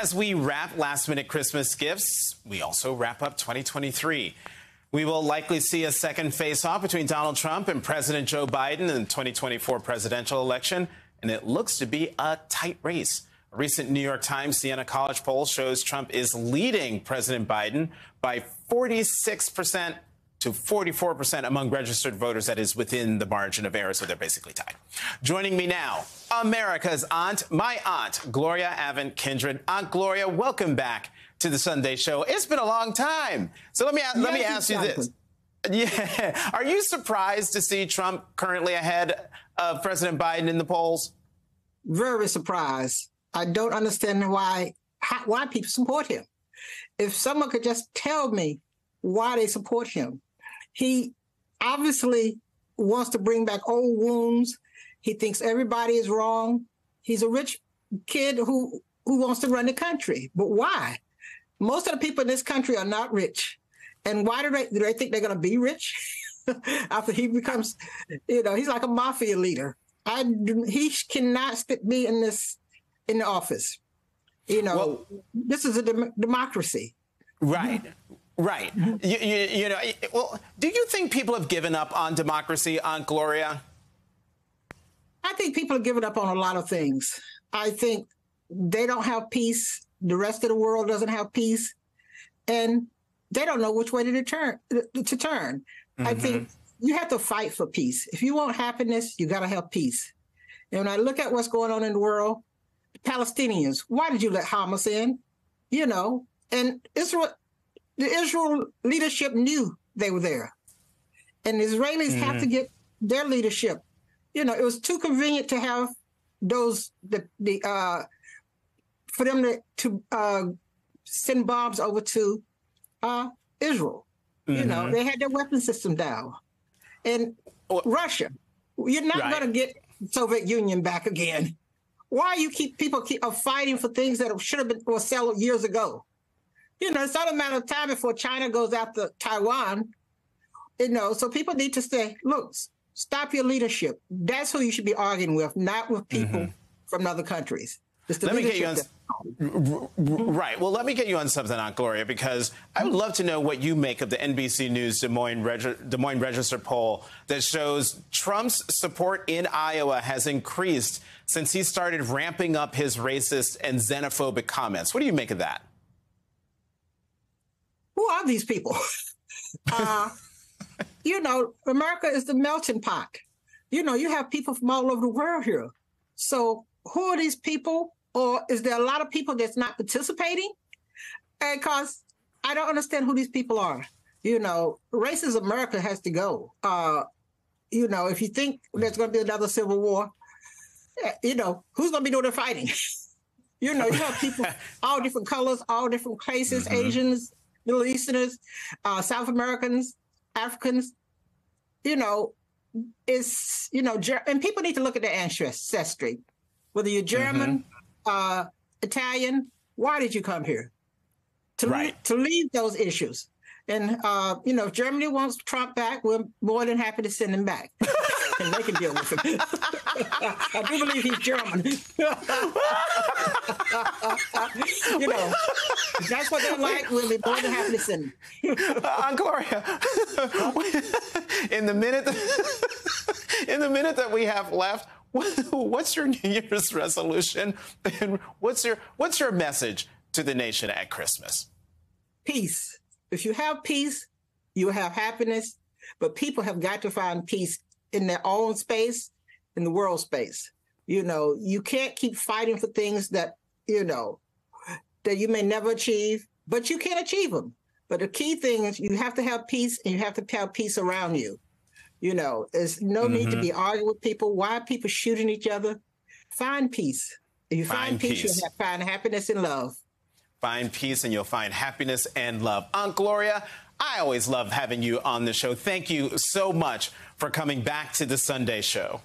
As we wrap last-minute Christmas gifts, we also wrap up 2023. We will likely see a second face-off between Donald Trump and President Joe Biden in the 2024 presidential election, and it looks to be a tight race. A recent New York Times Siena College poll shows Trump is leading President Biden by 46% to 44% among registered voters. That is within the margin of error, so they're basically tied. Joining me now, America's aunt, my aunt, Gloria Avent-Kindred. Aunt Gloria, welcome back to the Sunday Show. It's been a long time. So let me ask you this. Yeah. Are you surprised to see Trump currently ahead of President Biden in the polls? Very surprised. I don't understand why people support him. If someone could just tell me why they support him. He obviously wants to bring back old wounds. He thinks everybody is wrong. He's a rich kid who wants to run the country. But why? Most of the people in this country are not rich. And why do they think they're going to be rich after he becomes, he's like a mafia leader. He cannot be in the office. This is a democracy. Right. Right. Well, do you think people have given up on democracy, Aunt Gloria? I think people have given up on a lot of things. I think they don't have peace. The rest of the world doesn't have peace. And they don't know which way to turn. Mm-hmm. I think you have to fight for peace. If you want happiness, you got to have peace. And when I look at what's going on in the world, the Palestinians, why did you let Hamas in? And the Israel leadership knew they were there. And the Israelis have to get their leadership. It was too convenient to have for them to send bombs over to Israel. Mm-hmm. They had their weapon system down. And Russia, you're not going to get Soviet Union back again. Why you people keep fighting for things that should have been settled years ago? It's not a matter of time before China goes after Taiwan. So people need to say, look, stop your leadership. That's who you should be arguing with, not with people from other countries. Let me get you on. Right. Well, let me get you on something, Aunt Gloria, because I would love to know what you make of the NBC News Des Moines Register poll that shows Trump's support in Iowa has increased since he started ramping up his racist and xenophobic comments. What do you make of that? Who are these people? America is the melting pot. You have people from all over the world here. So who are these people? Or is there a lot of people that's not participating? Because I don't understand who these people are. Racist America has to go. If you think there's going to be another civil war, who's going to be doing the fighting? You have people, all different colors, all different places, Asians, Middle Easterners, South Americans, Africans, and people need to look at their ancestry. Whether you're German, Italian, why did you come here? To leave those issues. And, if Germany wants Trump back, we're more than happy to send him back. And they can deal with him. I do believe he's German. If that's what they like, we'll be more than happy to send him. Aunt Gloria, in the minute that we have left, what's your New Year's resolution, and what's your message to the nation at Christmas? Peace. If you have peace, you will have happiness. But people have got to find peace in their own space, in the world space. You can't keep fighting for things that that you may never achieve, but you can achieve them. But the key thing is you have to have peace, and you have to have peace around you. There's no need to be arguing with people. Why are people shooting each other? Find peace. If you find peace, you'll find happiness and love. Find peace and you'll find happiness and love. Aunt Gloria, I always love having you on the show. Thank you so much for coming back to the Sunday Show.